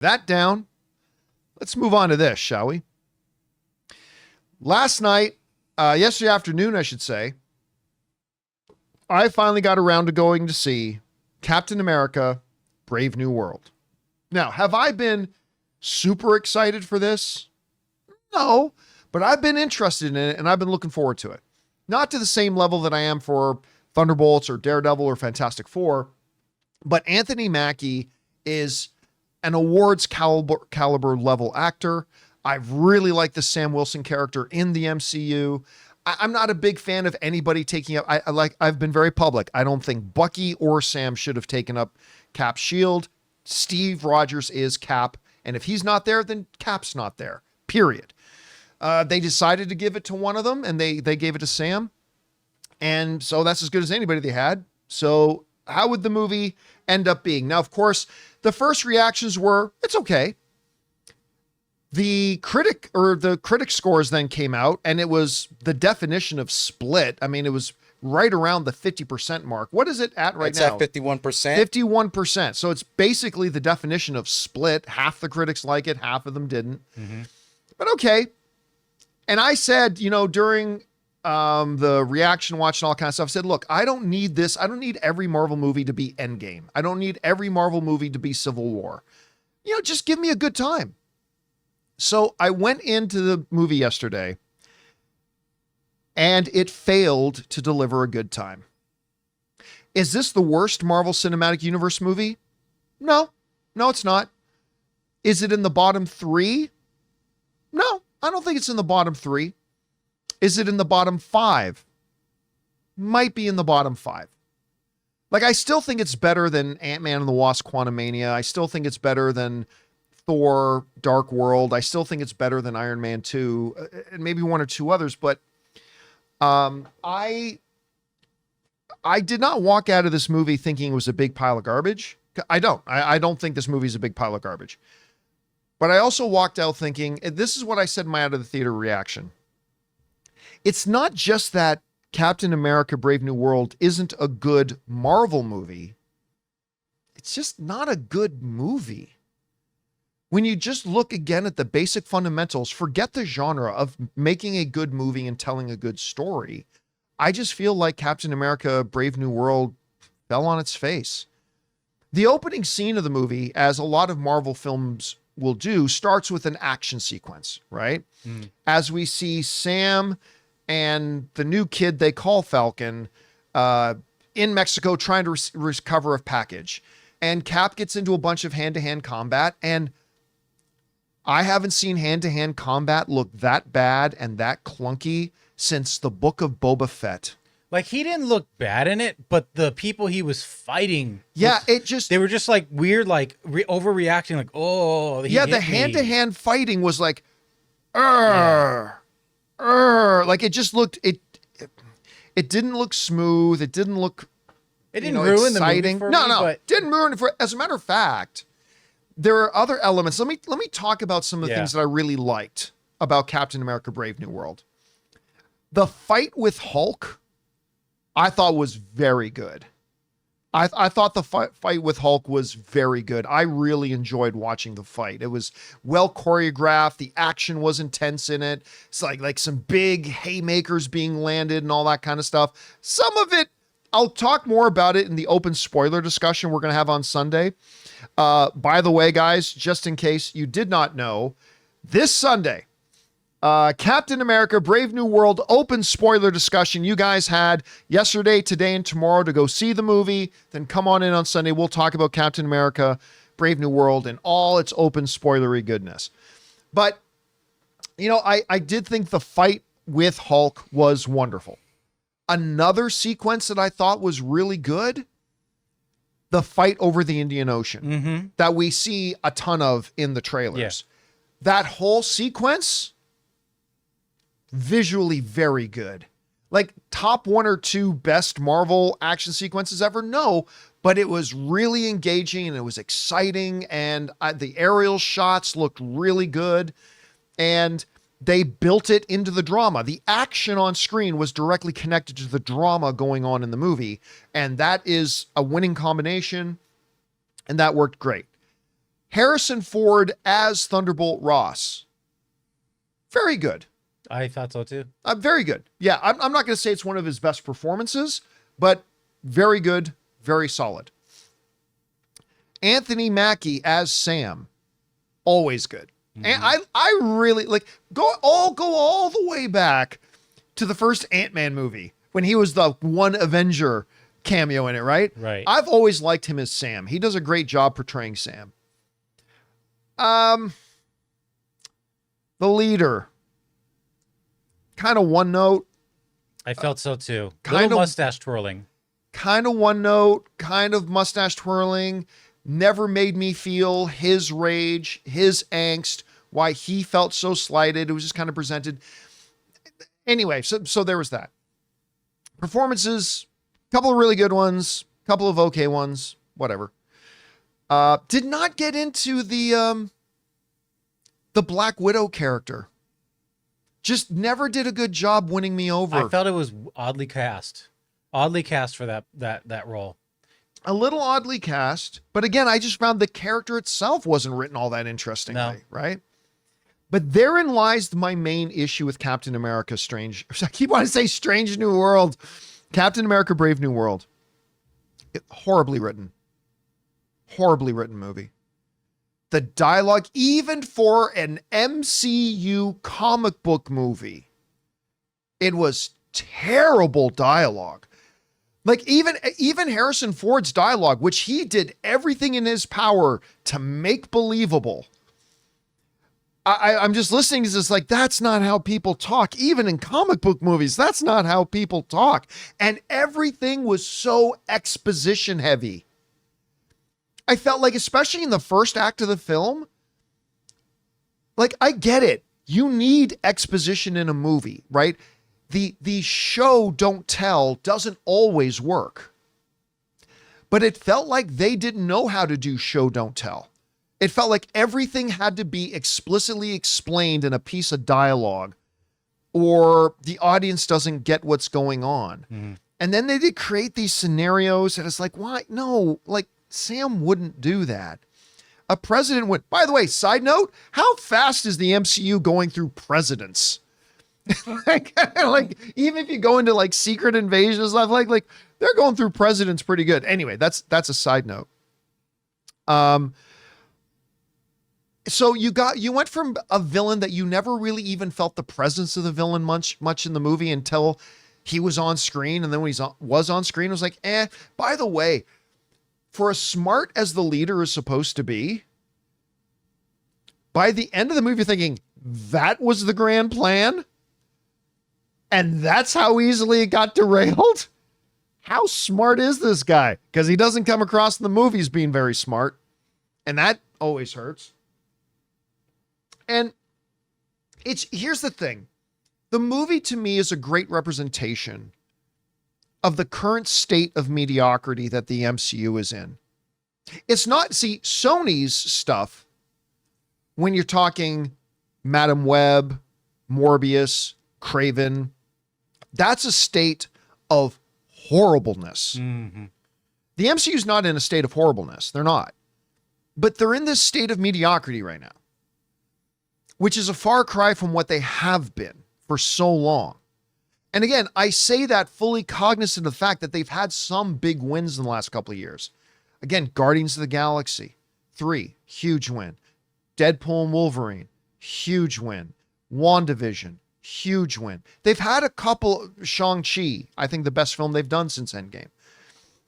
That down. Let's move on to this, shall we? Last night, yesterday afternoon, I should say, I finally got around to going to see Captain America, Brave New World. Now, have I been super excited for this? No, but I've been interested in it and I've been looking forward to it. Not to the same level that I am for Thunderbolts or Daredevil or Fantastic Four, but Anthony Mackie is an awards caliber level actor. I've really liked the Sam Wilson character in the MCU. I'm not a big fan of anybody taking up. I've been very public. I don't think Bucky or Sam should have taken up Cap's shield. Steve Rogers is Cap. And if he's not there, then Cap's not there, period. They decided to give it to one of them and they gave it to Sam. And so that's as good as anybody they had. So how would the movie end up being? Now, of course, the first reactions were, it's okay. The critic scores then came out and it was the definition of split. I mean, it was right around the 50% mark. What is it at right now? It's at 51%. 51%. So it's basically the definition of split. Half the critics like it, half of them didn't. Mm-hmm. But okay. And I said, during the reaction watch and all kind of stuff, I said, look, I don't need this. I don't need every Marvel movie to be Endgame. I don't need every Marvel movie to be Civil War. Just give me a good time. So I went into the movie yesterday and it failed to deliver a good time. Is this the worst Marvel Cinematic Universe movie? No, it's not. Is it in the bottom 3? No, I don't think it's in the bottom 3. Is it in the bottom 5? Might be in the bottom 5. Like, I still think it's better than Ant-Man and the Wasp: Quantumania. I still think it's better than Thor: Dark World. I still think it's better than Iron Man 2 and maybe one or two others, but I did not walk out of this movie thinking it was a big pile of garbage. I don't think this movie is a big pile of garbage. But I also walked out thinking, this is what I said in my out of the theater reaction. It's not just that Captain America: Brave New World isn't a good Marvel movie. It's just not a good movie. When you just look again at the basic fundamentals, forget the genre of making a good movie and telling a good story. I just feel like Captain America: Brave New World fell on its face. The opening scene of the movie, as a lot of Marvel films will do, starts with an action sequence, right? As we see Sam and the new kid they call Falcon in Mexico trying to recover a package. And Cap gets into a bunch of hand-to-hand combat, and I haven't seen hand-to-hand combat look that bad and that clunky since the Book of Boba Fett. Like, he didn't look bad in it, but the people he was fighting, they were just like weird, like overreacting, like, oh, the hand-to-hand fighting was like, like it just looked, it didn't look smooth. It didn't look, it didn't ruin exciting. The movie for me, but didn't ruin it for. As a matter of fact, there are other elements. Let me talk about some of the things that I really liked about Captain America: Brave New World. The fight with Hulk, I thought was very good. I thought the fight with Hulk was very good. I really enjoyed watching the fight. It was well choreographed. The action was intense in it. It's like some big haymakers being landed and all that kind of stuff. Some of it, I'll talk more about it in the open spoiler discussion we're going to have on Sunday. By the way, guys, just in case you did not know, this Sunday, Captain America: Brave New World open spoiler discussion. You guys had yesterday, today, and tomorrow to go see the movie. Then come on in on Sunday. We'll talk about Captain America: Brave New World and all its open spoilery goodness. But, I did think the fight with Hulk was wonderful. Another sequence that I thought was really good, the fight over the Indian Ocean that we see a ton of in the trailers. That whole sequence, visually very good. Like top 1 or 2 best Marvel action sequences ever? No, but it was really engaging and it was exciting, and the aerial shots looked really good, and they built it into the drama. The action on screen was directly connected to the drama going on in the movie, and that is a winning combination, and that worked great. Harrison Ford as Thunderbolt Ross. Very good. I thought so too. Very good. Yeah, I'm not going to say it's one of his best performances, but very good, very solid. Anthony Mackie as Sam. Always good. And I really like go all the way back to the first Ant-Man movie when he was the one Avenger cameo in it, right? Right. I've always liked him as Sam. He does a great job portraying Sam. The leader. Kind of one note. I felt so too. Kind Little of- mustache twirling. Kind of one note, kind of mustache twirling. Never made me feel his rage, his angst, why he felt so slighted. It was just kind of presented. Anyway, so there was that. Performances, couple of really good ones, couple of okay ones, whatever. Did not get into the Black Widow character. Just never did a good job winning me over. I felt it was oddly cast. Oddly cast for that role. A little oddly cast, but again, I just found the character itself wasn't written all that interestingly, No. right? But therein lies my main issue with Captain America Strange. I keep wanting to say Strange New World. Captain America Brave New World. Horribly written. Horribly written movie. The dialogue, even for an MCU comic book movie, it was terrible dialogue. Like even Harrison Ford's dialogue, which he did everything in his power to make believable. I'm just listening to this like, that's not how people talk. Even in comic book movies, that's not how people talk. And everything was so exposition heavy. I felt like, especially in the first act of the film, like, I get it. You need exposition in a movie, right? The show don't tell doesn't always work. But it felt like they didn't know how to do show don't tell. It felt like everything had to be explicitly explained in a piece of dialogue, or the audience doesn't get what's going on. Mm-hmm. And then they did create these scenarios, and it's like, why? No, like, Sam wouldn't do that. A president would. By the way, side note, how fast is the MCU going through presidents? like even if you go into like Secret Invasion and stuff, like they're going through presidents pretty good. Anyway, that's a side note. So you went from a villain that you never really even felt the presence of the villain much in the movie until he was on screen, and then when he was on screen, it was like, by the way, for as smart as the leader is supposed to be, by the end of the movie, you're thinking, that was the grand plan? And that's how easily it got derailed? How smart is this guy? Because he doesn't come across in the movies being very smart. And that always hurts. And here's the thing. The movie to me is a great representation of the current state of mediocrity that the MCU is in. It's not, see, Sony's stuff, when you're talking Madam Web, Morbius, Craven, that's a state of horribleness. Mm-hmm. The MCU's not in a state of horribleness. They're not. But they're in this state of mediocrity right now, which is a far cry from what they have been for so long. And again, I say that fully cognizant of the fact that they've had some big wins in the last couple of years. Again, Guardians of the Galaxy 3, huge win. Deadpool and Wolverine, huge win. WandaVision, huge win. They've had a couple, Shang-Chi, I think the best film they've done since Endgame.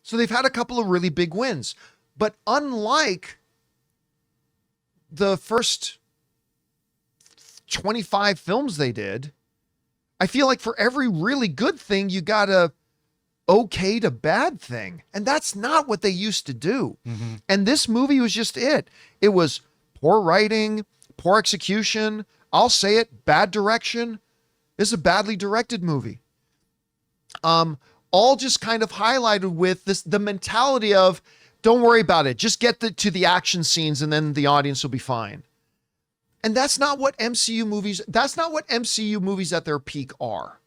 So they've had a couple of really big wins. But unlike the first 25 films they did, I feel like for every really good thing, you got a okay to bad thing. And that's not what they used to do. Mm-hmm. And this movie was just it. It was poor writing, poor execution. I'll say it, bad direction. This is a badly directed movie. All just kind of highlighted with the mentality of, don't worry about it. Just get to the action scenes and then the audience will be fine. And that's not what MCU movies at their peak are.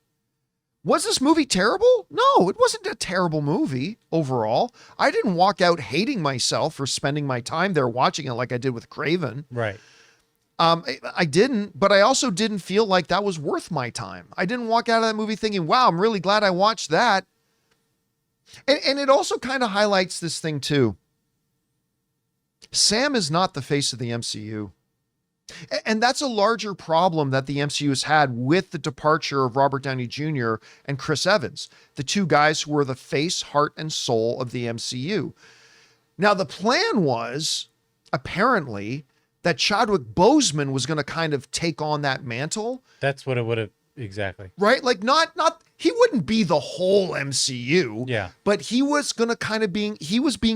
Was this movie terrible? No, it wasn't a terrible movie overall. I didn't walk out hating myself for spending my time there watching it like I did with Craven. Right. I didn't, but I also didn't feel like that was worth my time. I didn't walk out of that movie thinking, wow, I'm really glad I watched that. And it also kind of highlights this thing too. Sam is not the face of the MCU. And that's a larger problem that the MCU has had with the departure of Robert Downey Jr. and Chris Evans, the two guys who were the face, heart, and soul of the MCU. Now, the plan was apparently that Chadwick Boseman was going to kind of take on that mantle. That's what it would have exactly. Right? Like not he wouldn't be the whole MCU. Yeah. But he was going to kind of being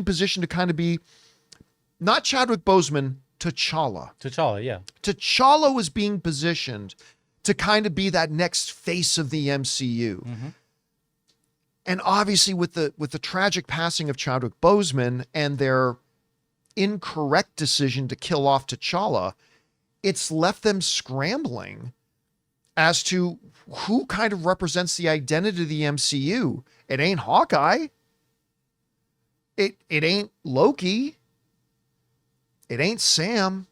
positioned to kind of be not Chadwick Boseman, T'Challa. T'Challa, yeah. T'Challa was being positioned to kind of be that next face of the MCU. Mm-hmm. And obviously with the tragic passing of Chadwick Boseman and their incorrect decision to kill off T'Challa, it's left them scrambling as to who kind of represents the identity of the MCU. It ain't Hawkeye. It ain't Loki. It ain't Sam.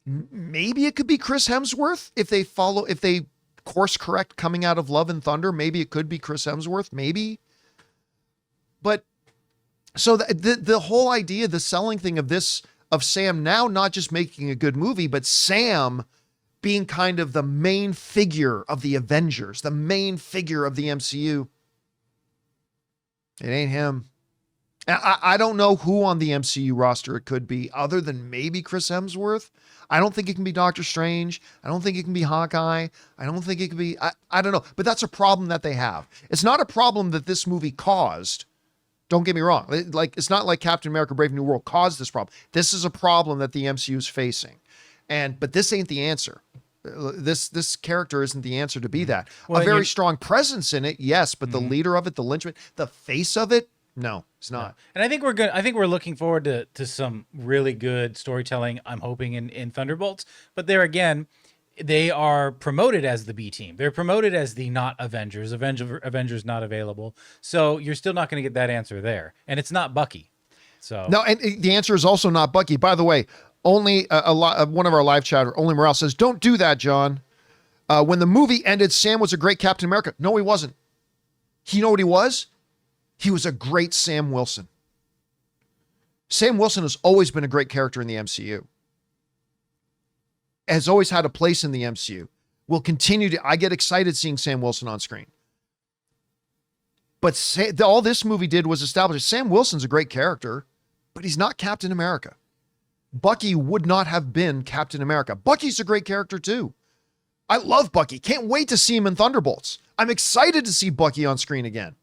Maybe it could be Chris Hemsworth if they course correct coming out of Love and Thunder. Maybe it could be Chris Hemsworth. Maybe. But so the whole idea, the selling thing of Sam now not just making a good movie, but Sam being kind of the main figure of the Avengers, the main figure of the MCU. It ain't him. I don't know who on the MCU roster it could be other than maybe Chris Hemsworth. I don't think it can be Doctor Strange. I don't think it can be Hawkeye. I don't think it could be, I don't know. But that's a problem that they have. It's not a problem that this movie caused. Don't get me wrong. It's not like Captain America Brave New World caused this problem. This is a problem that the MCU is facing. But this ain't the answer. This character isn't the answer to be that. Well, a very strong presence in it, yes, but the leader of it, the linchpin, the face of it, no, it's not. No. And I think we're good. I think we're looking forward to some really good storytelling, I'm hoping, in Thunderbolts. But there again, they are promoted as the B team. They're promoted as the not Avengers. Avengers not available. So you're still not going to get that answer there. And it's not Bucky. So no, and the answer is also not Bucky. By the way, only one of our live chatter, Only Morale, says, don't do that, John. When the movie ended, Sam was a great Captain America. No, he wasn't. You know what he was? He was a great Sam Wilson. Sam Wilson has always been a great character in the MCU. Has always had a place in the MCU. Will continue to. I get excited seeing Sam Wilson on screen. But all this movie did was establish Sam Wilson's a great character, but he's not Captain America. Bucky would not have been Captain America. Bucky's a great character too. I love Bucky. Can't wait to see him in Thunderbolts. I'm excited to see Bucky on screen again.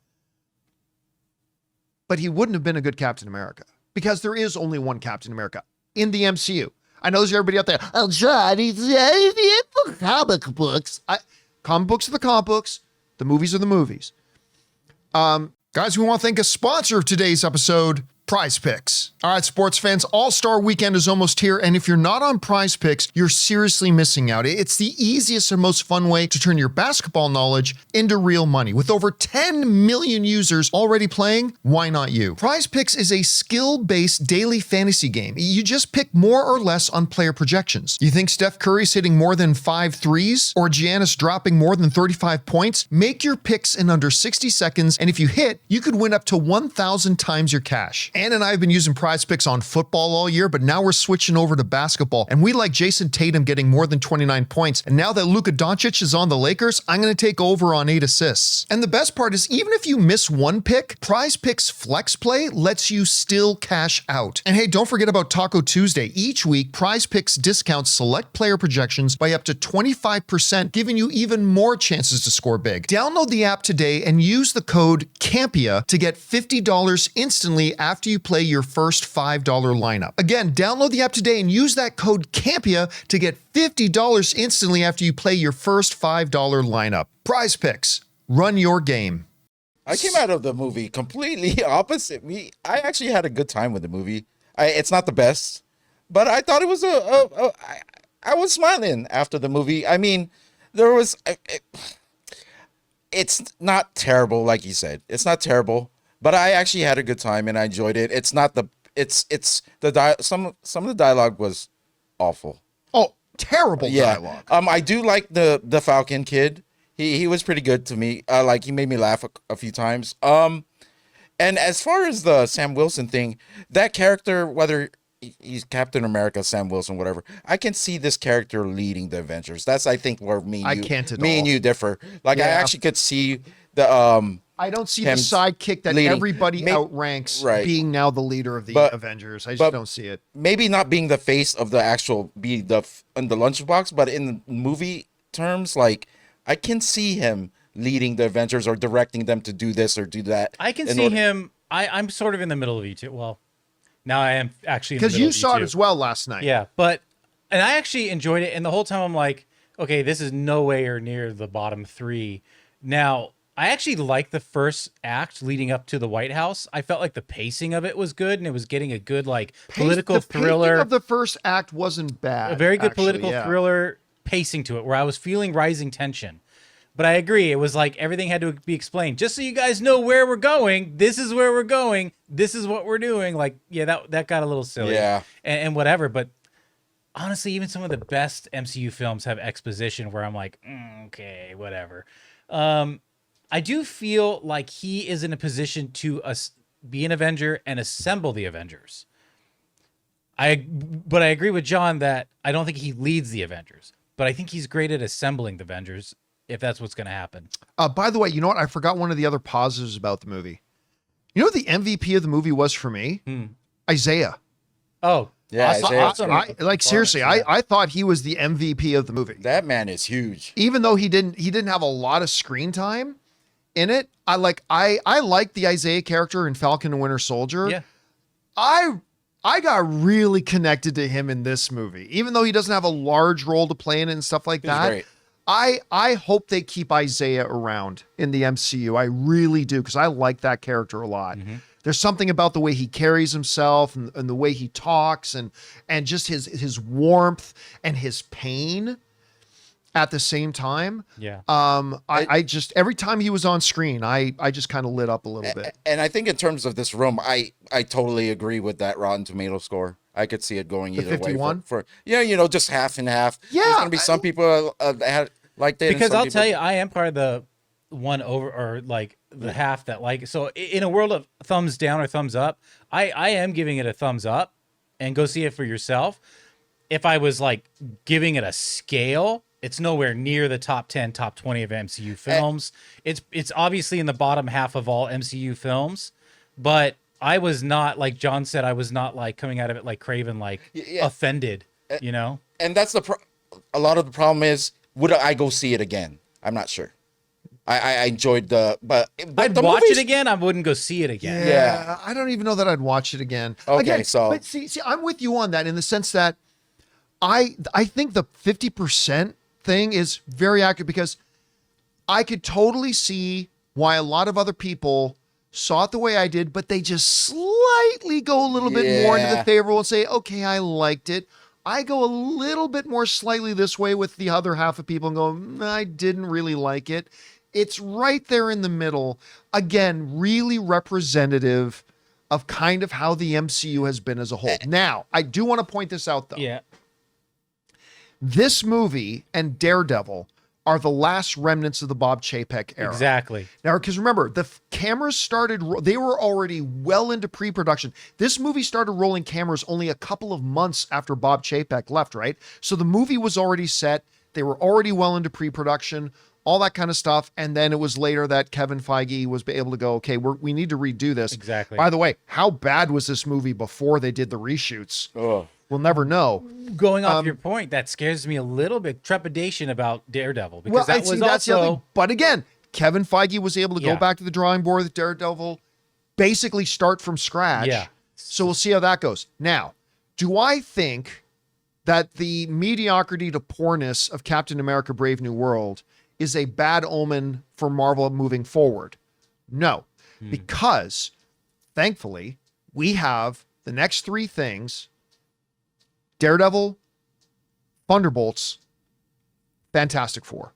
But he wouldn't have been a good Captain America because there is only one Captain America in the MCU. I know there's everybody out there. Oh, John, he's for comic books. Comic books are the comic books. The movies are the movies. Guys, we want to thank a sponsor of today's episode, PrizePicks. All right, sports fans, All-Star Weekend is almost here, and if you're not on PrizePicks, you're seriously missing out. It's the easiest and most fun way to turn your basketball knowledge into real money. With over 10 million users already playing, why not you? PrizePicks is a skill-based daily fantasy game. You just pick more or less on player projections. You think Steph Curry's hitting more than 5 threes or Giannis dropping more than 35 points? Make your picks in under 60 seconds, and if you hit, you could win up to 1,000 times your cash. Ann and I have been using PrizePicks on football all year, but now we're switching over to basketball. And we like Jason Tatum getting more than 29 points. And now that Luka Doncic is on the Lakers, I'm going to take over on 8 assists. And the best part is, even if you miss one pick, PrizePicks Flex Play lets you still cash out. And hey, don't forget about Taco Tuesday. Each week, PrizePicks discounts select player projections by up to 25%, giving you even more chances to score big. Download the app today and use the code CAMPEA to get $50 instantly after you play your first $5 lineup. Again, download the app today and use that code CAMPEA to get $50 instantly after you play your first $5 lineup. PrizePicks, run your game. I came out of the movie completely opposite me. I actually had a good time with the movie. It's not the best, but I thought it was I was smiling after the movie. I mean, there was it's not terrible, like you said. It's not terrible, but I actually had a good time and I enjoyed it. It's not the it's the some of the dialogue was awful. Oh, terrible Yeah. dialogue. I do like the Falcon kid. He was pretty good to me. Like he made me laugh a few times. And as far as the Sam Wilson thing, that character, whether he's Captain America, Sam Wilson, whatever, I can see this character leading the Avengers. That's I think where I can't at me all. and you differ. Like I Yeah. actually could see the I don't see him the sidekick that leading. everybody May- outranks right. being now the leader of the But- Avengers. I just but- don't see it. maybe not being the face of the actual in the lunchbox, but in movie terms, like I can see him leading the Avengers or directing them to do this or do that. I can see him. I'm sort of in the middle of you two. Well, now I am actually in the Because middle you of saw it two. as well last night. Yeah, and I actually enjoyed it. And the whole time I'm like, okay, this is nowhere near the bottom three. Now, I actually liked the first act leading up to the White House. I felt like the pacing of it was good, and it was getting a good political the thriller. pacing of the first act wasn't bad. A very good actually, political yeah. thriller pacing to it, where I was feeling rising tension. But I agree, it was like everything had to be explained. Just so you guys know where we're going, this is where we're going, this is what we're doing. Like, yeah, that got a little silly. Yeah. And whatever. But honestly, even some of the best MCU films have exposition where I'm like, okay, whatever. I do feel like he is in a position to be an Avenger and assemble the Avengers. But I agree with John that I don't think he leads the Avengers, but I think he's great at assembling the Avengers if that's what's going to happen. By the way, you know what? I forgot one of the other positives about the movie. You know what the MVP of the movie was for me? Isaiah. Oh, Yeah, awesome. Seriously, I thought he was the MVP of the movie. That man is huge. Even though he didn't have a lot of screen time in it. I like the Isaiah character in Falcon and Winter Soldier. Yeah. I got really connected to him in this movie, even though he doesn't have a large role to play in it and stuff like He's that. great. I hope they keep Isaiah around in the MCU. I really do, because I like that character a lot. There's something about the way he carries himself and the way he talks and just his warmth and his pain at the same time. Yeah. I just, every time he was on screen, I just kind of lit up a little bit. And I think in terms of this room, I totally agree with that Rotten Tomato score. I could see it going either 51? way. For just half and half. Yeah, There's gonna be some people that had liked it. and Because some I'll people- tell you, I am part of the one over, or like the half that like it. So in a world of thumbs down or thumbs up, I am giving it a thumbs up, and go see it for yourself. If I was like giving it a scale, it's nowhere near the top 10, top 20 of MCU films. It's obviously in the bottom half of all MCU films, but I was not, like John said, I was not like coming out of it like Craven, like Yeah. offended, you know? And that's a lot of the problem is, would I go see it again? I'm not sure. I enjoyed but I'd the watch movies- it again. I wouldn't go see it again. Yeah. I don't even know that I'd watch it again. Okay, Again, so- but see, I'm with you on that in the sense that I think the 50% thing is very accurate, because I could totally see why a lot of other people saw it the way I did, but they just slightly go a little bit more into the Yeah. favorable and say, okay, I liked it. I go a little bit more slightly this way with the other half of people and go, I didn't really like it. It's right there in the middle. Again, really representative of kind of how the MCU has been as a whole. Now, I do want to point this out, though. Yeah. This movie and Daredevil are the last remnants of the Bob Chapek era. Exactly. Now, because remember, the cameras started, they were already well into pre-production. This movie started rolling cameras only a couple of months after Bob Chapek left, right? So the movie was already set. They were already well into pre-production, all that kind of stuff. And then it was later that Kevin Feige was able to go, okay, we need to redo this. Exactly. By the way, how bad was this movie before they did the reshoots? Oh. We'll never know. Going off your point, that scares me a little bit. Trepidation about Daredevil, because that was that's the other also thing. But again, Kevin Feige was able to go Yeah. back to the drawing board with Daredevil, basically start from scratch. Yeah. So we'll see how that goes. Now, do I think that the mediocrity to poorness of Captain America Brave New World is a bad omen for Marvel moving forward? No, because thankfully we have the next three things: Daredevil, Thunderbolts, Fantastic Four.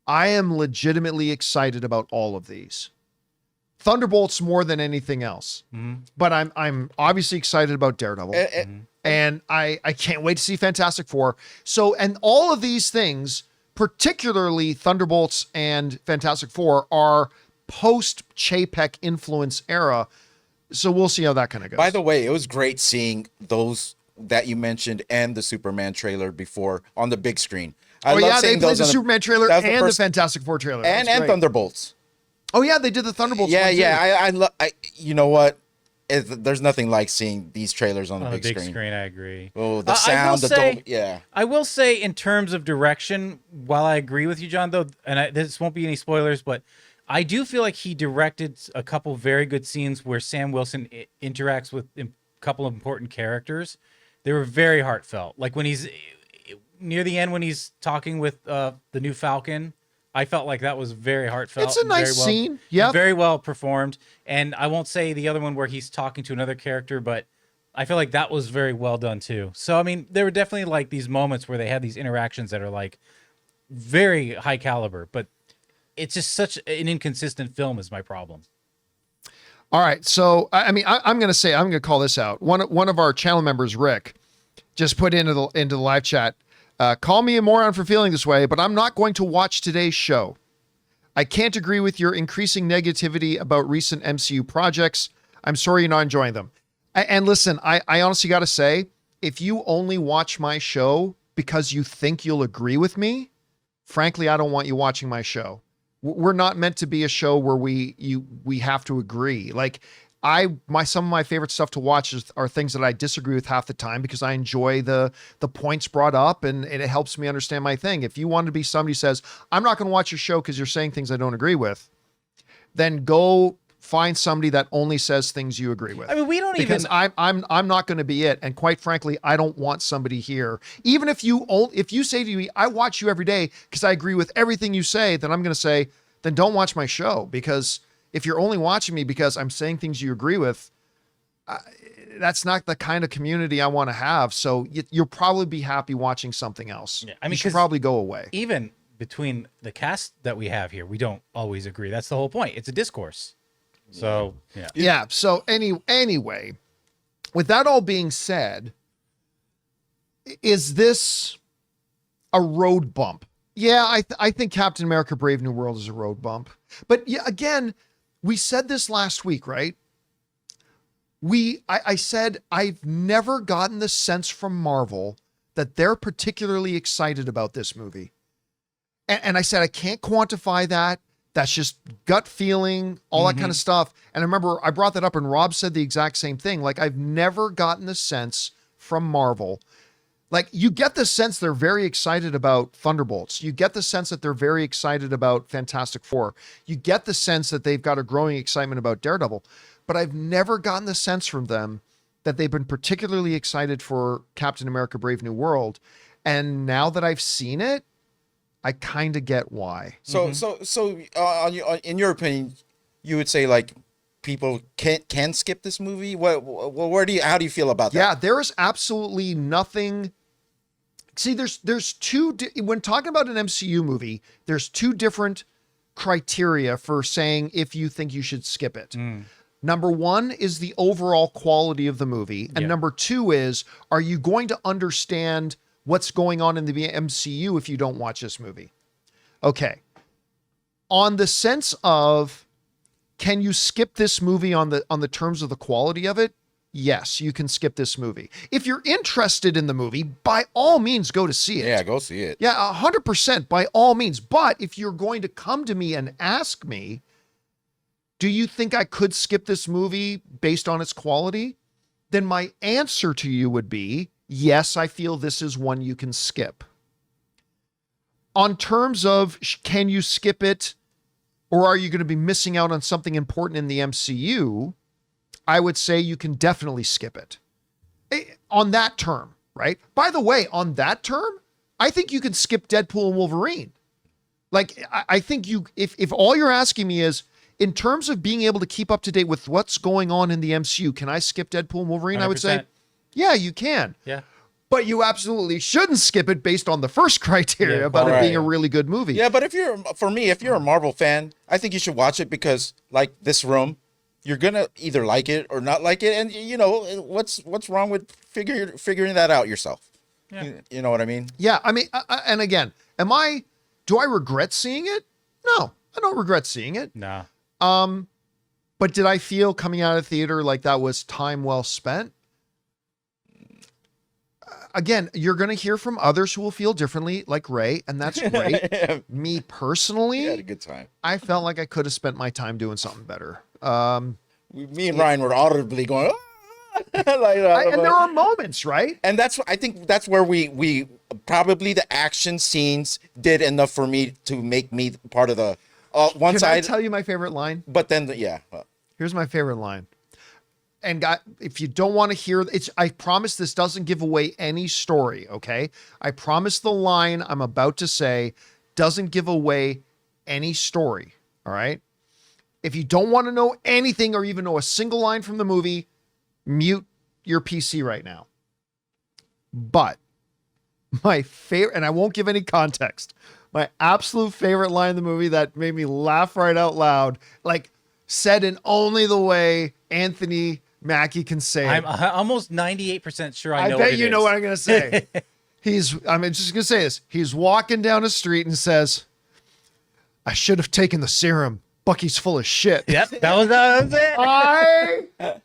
I am legitimately excited about all of these. Thunderbolts more than anything else. But I'm obviously excited about Daredevil. And I can't wait to see Fantastic Four. So, and all of these things, particularly Thunderbolts and Fantastic Four, are post Chapek influence era. So we'll see how that kind of goes. By the way, it was great seeing those that you mentioned and the Superman trailer before on the big screen. They played the Superman trailer and the Fantastic Four trailer. And Thunderbolts. Oh yeah, they did the Thunderbolts. Yeah. I you know what? There's nothing like seeing these trailers on the big screen. I agree. Oh, the sound, I will say, in terms of direction, while I agree with you, John, though, and this won't be any spoilers, but I do feel like he directed a couple very good scenes where Sam Wilson interacts with a couple of important characters. They were very heartfelt. Like when he's near the end, when he's talking with the new Falcon, I felt like that was very heartfelt. It's a nice scene. Yeah. Very well performed. And I won't say the other one where he's talking to another character, but I feel like that was very well done too. So, I mean, there were definitely like these moments where they had these interactions that are like very high caliber, but it's just such an inconsistent film is my problem. All right. So, I mean, I'm going to call this out. One of our channel members, Rick, just put into the live chat, call me a moron for feeling this way, but I'm not going to watch today's show. I can't agree with your increasing negativity about recent MCU projects. I'm sorry you're not enjoying them. And listen, I honestly got to say, if you only watch my show because you think you'll agree with me, frankly, I don't want you watching my show. We're not meant to be a show where we have to agree. Like some of my favorite stuff to watch are things that I disagree with half the time because I enjoy the points brought up and it helps me understand my thing. If you want to be somebody who says, I'm not going to watch your show because you're saying things I don't agree with, then go find somebody that only says things you agree with. I mean, we don't because even. I'm not going to be it. And quite frankly, I don't want somebody here. Even if you say to me, I watch you every day because I agree with everything you say, then I'm going to say, then don't watch my show. Because if you're only watching me because I'm saying things you agree with, that's not the kind of community I want to have. So you'll probably be happy watching something else. Yeah, I mean, you should probably go away. Even between the cast that we have here, we don't always agree. That's the whole point. It's a discourse. So, yeah. Yeah. So anyway, with that all being said, is this a road bump? Yeah, I think Captain America Brave New World is a road bump. But yeah, again, we said this last week, right? I said I've never gotten the sense from Marvel that they're particularly excited about this movie. And I said I can't quantify that. That's just gut feeling, all that kind of stuff. And I remember I brought that up and Rob said the exact same thing. Like, I've never gotten the sense from Marvel. Like, you get the sense they're very excited about Thunderbolts. You get the sense that they're very excited about Fantastic Four. You get the sense that they've got a growing excitement about Daredevil. But I've never gotten the sense from them that they've been particularly excited for Captain America Brave New World. And now that I've seen it, I kind of get why. So in your opinion, you would say like people can skip this movie? How do you feel about that? Yeah, there is absolutely nothing. See, there's two, when talking about an MCU movie, there's two different criteria for saying if you think you should skip it. Number one is the overall quality of the movie. And number two is, are you going to understand what's going on in the MCU if you don't watch this movie? Okay. On the sense of, can you skip this movie on the terms of the quality of it? Yes, you can skip this movie. If you're interested in the movie, by all means, go to see it. Yeah, go see it. Yeah, 100% by all means. But if you're going to come to me and ask me, do you think I could skip this movie based on its quality? Then my answer to you would be, yes, I feel this is one you can skip. On terms of, can you skip it, or are you going to be missing out on something important in the MCU? I would say you can definitely skip it. On that term, right? By the way, on that term, I think you can skip Deadpool and Wolverine. Like, I think if all you're asking me is, in terms of being able to keep up to date with what's going on in the MCU, can I skip Deadpool and Wolverine? 100%. I would say, yeah, you can. Yeah. But you absolutely shouldn't skip it based on the first criteria about it being a really good movie. Yeah, but if you're a Marvel fan, I think you should watch it because, like this room, you're gonna either like it or not like it, and you know what's wrong with figuring that out yourself. Yeah. You know what I mean? Yeah, I mean, and again, do I regret seeing it? No, I don't regret seeing it. No. But did I feel coming out of the theater like that was time well spent? Again, you're going to hear from others who will feel differently, like Ray, and that's great. Me personally, I had a good time. I felt like I could have spent my time doing something better. Me and Ryan were audibly going, and there are moments, right? And I think that's where we probably the action scenes did enough for me to make me part of the one Can side. I tell you my favorite line? But then, Here's my favorite line. And if you don't want to hear it, I promise this doesn't give away any story, okay? I promise the line I'm about to say doesn't give away any story, all right? If you don't want to know anything or even know a single line from the movie, mute your PC right now. But my favorite, and I won't give any context, my absolute favorite line in the movie that made me laugh right out loud, like said in only the way Anthony Mackie can say I'm it. almost 98% sure I know bet what it you is. know what I'm going to say. I'm just going to say this. He's walking down a street and says, I should have taken the serum. Bucky's full of shit. Yep, that was it.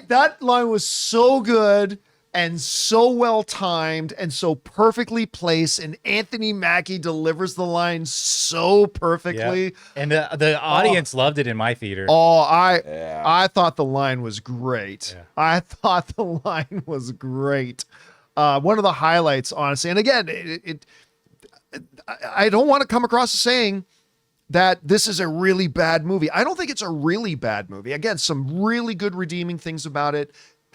That line was so good and so well timed and so perfectly placed, and Anthony Mackie delivers the line so perfectly. Yep. And the audience loved it in my theater. I thought the line was great. Yeah. I thought the line was great. One of the highlights, honestly. And again, I don't want to come across as saying that this is a really bad movie. I don't think it's a really bad movie. Again, some really good redeeming things about it.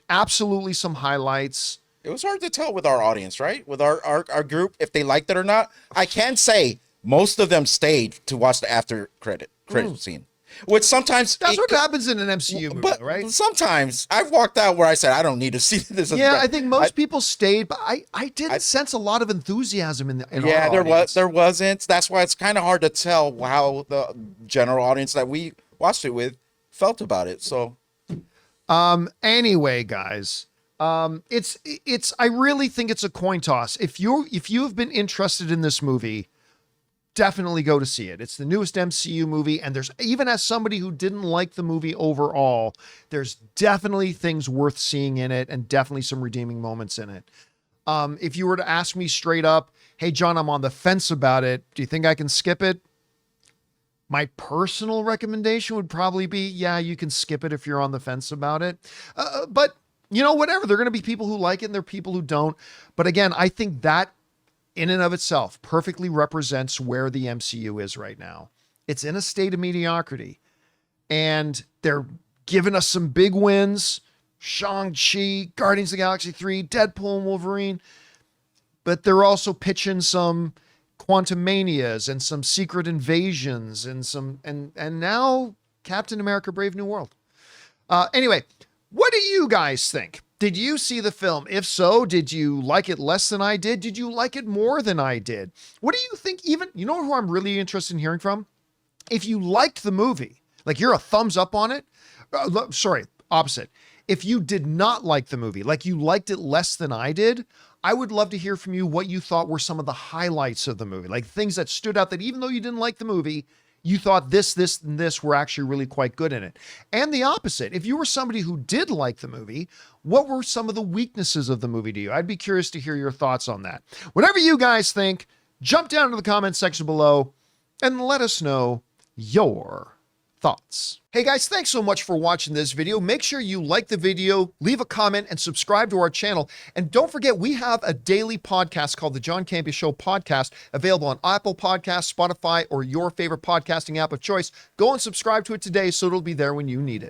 Absolutely some highlights. it was hard to tell with our audience, right? With our group, if they liked it or not. I can say most of them stayed to watch the after credit scene. Which sometimes that's what happens in an MCU movie, but right? Sometimes I've walked out where I said I don't need to see this. Yeah, I think most people stayed, but I didn't sense a lot of enthusiasm in our there wasn't. That's why it's kind of hard to tell how the general audience that we watched it with felt about it. So, anyway, guys, it's I really think it's a coin toss. If you have been interested in this movie, definitely go to see it. It's the newest MCU movie, and there's, even as somebody who didn't like the movie overall, there's definitely things worth seeing in it and definitely some redeeming moments in it. If you were to ask me straight up, hey, John, I'm on the fence about it, do you think I can skip it? My personal recommendation would probably be, yeah, you can skip it if you're on the fence about it. But, you know, whatever. There are going to be people who like it and there are people who don't. But again, I think that in and of itself perfectly represents where the MCU is right now. It's in a state of mediocrity, and they're giving us some big wins. Shang-Chi, Guardians of the Galaxy 3, Deadpool and Wolverine, but they're also pitching some Quantumanias and some Secret Invasions and some, and now Captain America: Brave New World. Anyway, what do you guys think? Did you see the film? If so, did you like it less than I did? Did you like it more than I did? What do you think? Even, you know who I'm really interested in hearing from? If you liked the movie, like you're a thumbs up on it. Sorry, opposite. If you did not like the movie, like you liked it less than I did, I would love to hear from you what you thought were some of the highlights of the movie, like things that stood out that even though you didn't like the movie, you thought this, and this were actually really quite good in it. And the opposite, if you were somebody who did like the movie, what were some of the weaknesses of the movie to you? I'd be curious to hear your thoughts on that. Whatever you guys think, jump down to the comment section below and let us know your thoughts. Hey guys, thanks so much for watching this video. Make sure you like the video, leave a comment, and subscribe to our channel. And don't forget, we have a daily podcast called the John Campea Show podcast, available on Apple Podcasts, Spotify, or your favorite podcasting app of choice. Go and subscribe to it today so it'll be there when you need it.